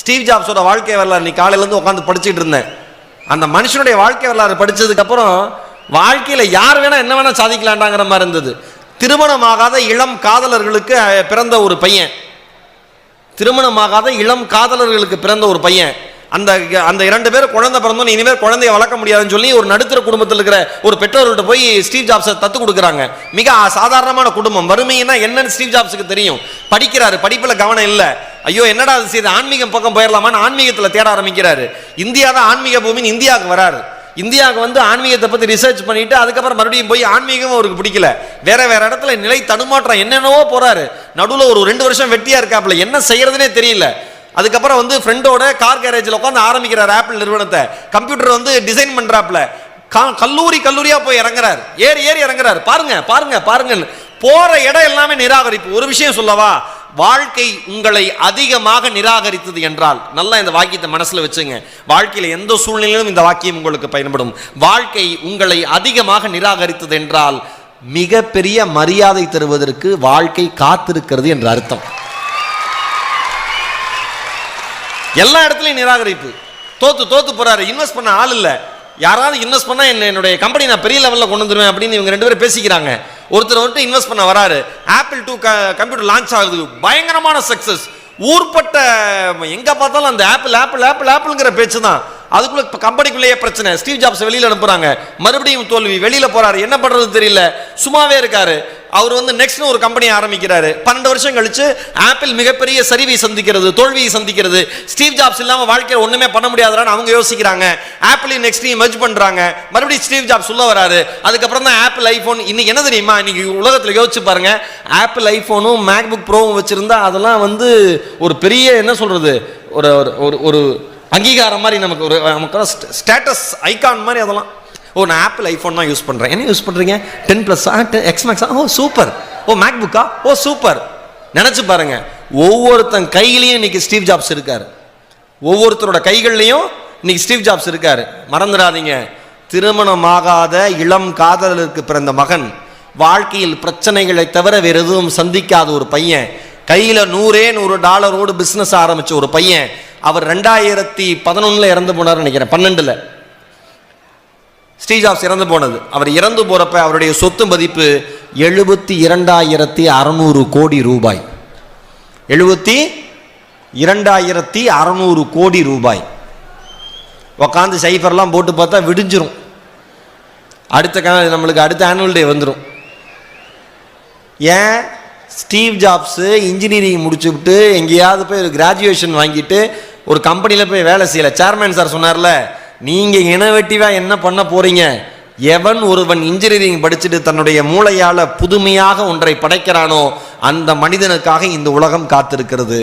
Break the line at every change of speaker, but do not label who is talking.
Steve ஜாப்ஸோட வாழ்க்கை வரலாறு நீ காலையிலேருந்து உட்காந்து படிச்சுட்டு இருந்தேன். அந்த மனுஷனுடைய வாழ்க்கை வரலாறு படித்ததுக்கு அப்புறம் வாழ்க்கையில் யார் வேணா என்ன வேணா சாதிக்கலாண்டாங்கிற மாதிரி இருந்தது. திருமணமாகாத இளம் காதலர்களுக்கு பிறந்த ஒரு பையன், திருமணமாகாத இளம் காதலர்களுக்கு பிறந்த ஒரு பையன். அந்த அந்த 2 பேர் குழந்தை பிறந்தோன்னு இனிமேல் குழந்தைய வளர்க்க முடியாதுன்னு சொல்லி ஒரு நடுத்தர குடும்பத்தில் இருக்கிற ஒரு பெற்றோர்கிட்ட போய் ஸ்டீவ் ஜாப்ஸை தத்து கொடுக்குறாங்க. மிக சாதாரணமான குடும்பம். வறுமைன்னா என்னன்னு ஸ்டீவ் ஜாப்ஸுக்கு தெரியும். படிக்கிறாரு, படிப்பில் கவனம் இல்லை. ஐயோ என்னடா அது செய்து ஆன்மீகம் பக்கம் போயிடலாமான்னு ஆன்மீகத்தில் தேட ஆரம்பிக்கிறாரு. இந்தியா தான் ஆன்மீக பூமின்னு இந்தியாவுக்கு வராரு. இந்தியாவுக்கு வந்து ஆன்மீகத்தை பற்றி ரிசர்ச் பண்ணிட்டு அதுக்கப்புறம் மறுபடியும் போய் ஆன்மீகம் அவருக்கு பிடிக்கல. வேற இடத்துல நிலை தடுமாற்றம் என்னென்னவோ போறாரு. நடுவில் ஒரு 2 வருஷம் வெட்டியா இருக்காப்புல, என்ன செய்யறதுனே தெரியல. அதுக்கப்புறம் வந்து ஃப்ரெண்டோட கார் கேரேஜில் உட்காந்து ஆரம்பிக்கிறார் ஆப்பிள் நிறுவனத்தை. கம்ப்யூட்டர் வந்து டிசைன் பண்றாப்புல. கல்லூரியா போய் இறங்குறாரு, ஏறி இறங்குறாரு. பாருங்க பாருங்க பாருங்க, போற இடம் எல்லாமே நிராகரிப்பு. ஒரு விஷயம் சொல்லவா, வாழ்க்கை உங்களை அதிகமாக நிராகரித்தது என்றால், நல்லா இந்த வாக்கியத்தை மனசுல வச்சுங்க. வாழ்க்கையில எந்த சூழ்நிலையிலும் இந்த வாக்கியம் உங்களுக்கு பயன்படும். வாழ்க்கை உங்களை அதிகமாக நிராகரித்தது என்றால் மிகப்பெரிய மரியாதை தருவதற்கு வாழ்க்கை காத்திருக்கிறது என்ற அர்த்தம். எல்லா இடத்துலையும் நிராகரிப்பு. தோத்து போறாரு. இன்வெஸ்ட் பண்ண ஆள் இல்லை. யாராவது இன்வெஸ்ட் பண்ணா என்னுடைய கம்பெனி நான் பெரிய லெவலில் கொண்டு வந்துருவேன் அப்படின்னு இவங்க 2 பேரும் பேசிக்கிறாங்க. ஒருத்தர் வந்துட்டு இன்வெஸ்ட் பண்ண வராரு. ஆப்பிள் 2 கம்ப்யூட்டர் லான்ச் ஆகுது, பயங்கரமான சக்சஸ். ஊர்பட்ட எங்க பார்த்தாலும் அந்த ஆப்பிள்ங்கிற பேச்சு தான். அதுக்குள்ள கம்பெனிக்குள்ளேயே பிரச்சனை. ஸ்டீவ் ஜாப்ஸ் வெளியில அனுப்புறாங்க, மறுபடியும் தோல்வி. வெளியில போறாரு, என்ன பண்றது தெரியல, சும்மாவே இருக்காரு. அவர் வந்து நெக்ஸ்ட் ஒரு கம்பெனி ஆரம்பிக்கிறாரு. 12 வருஷம் கழிச்சு ஆப்பிள் மிகப்பெரிய சரிவை சந்திக்கிறது, தோல்வியை சந்திக்கிறது. ஸ்டீவ் ஜாப்ஸ் இல்லாம வாழ்க்கையில் ஒண்ணுமே பண்ண முடியாதுன்னு அவங்க யோசிக்கிறாங்க. ஆப்பிள் நெக்ஸ்ட் மெர்ஜ் பண்றாங்க. மறுபடியும் ஸ்டீவ் ஜாப்ஸ் உள்ள வராரு. அதுக்கப்புறம் தான் ஆப்பிள் ஐபோன். இன்னைக்கு என்ன தெரியுமா, இன்னைக்கு உலகத்தில் யோசிச்சு பாருங்க, ஆப்பிள் ஐபோனும் மேக்புக் ப்ரோவும் வச்சிருந்தா அதெல்லாம் வந்து ஒரு பெரிய என்ன சொல்றது, ஒரு ஒரு அங்கீகாரம் மாதிரி, நமக்கு ஒரு ஸ்டேட்டஸ் ஐகான் மாதிரி. அதெல்லாம் நான் ஆப்பிள் ஐபோன் தான் யூஸ் பண்றேன். என்ன யூஸ் பண்றீங்க? 10+ X Max. ஓ சூப்பர். ஓ மேக்புக்கா? ஓ சூப்பர். நினைச்சு பாருங்க, ஒவ்வொருத்தன் கையிலையும் இன்னைக்கு ஸ்டீவ் ஜாப்ஸ் இருக்காரு. ஒவ்வொருத்தரோட கைகள்லையும் இன்னைக்கு ஸ்டீவ் ஜாப்ஸ் இருக்காரு. மறந்துடாதீங்க, திருமணமாகாத இளம் காதலருக்கு பிறந்த மகன், வாழ்க்கையில் பிரச்சனைகளை தவிர வேற எதுவும் சந்திக்காத ஒரு பையன், கையில $100 பிசினஸ் ஆரம்பிச்ச ஒரு பையன். அவர் 2011 இறந்து போனார் நினைக்கிறேன், 12 ஸ்டீவ் ஜாப்ஸ் இறந்து போனது. அவர் இறந்து போறப்ப அவருடைய சொத்து மதிப்பு 72,600 கோடி ரூபாய். 72,600 கோடி ரூபாய். உக்காந்து சைஃபர்லாம் போட்டு பார்த்தா விடிஞ்சிரும். நம்மளுக்கு அடுத்த ஆனுவல் டே வந்துடும். ஏன்? ஸ்டீவ் ஜாப்ஸ் இன்ஜினியரிங் முடிச்சுவிட்டு எங்கேயாவது போய் ஒரு கிராஜுவேஷன் வாங்கிட்டு ஒரு கம்பெனியில் போய் வேலை செய்யல. சேர்மேன் சார் சொன்னார்ல, நீங்க இனவெட்டிவா என்ன பண்ண போறீங்க? எவன் ஒருவன் இன்ஜினியரிங் படிச்சுட்டு தன்னுடைய மூளையால புதுமையாக ஒன்றை படைக்கிறானோ அந்த மனிதனுக்காக இந்த உலகம் காத்திருக்கிறது.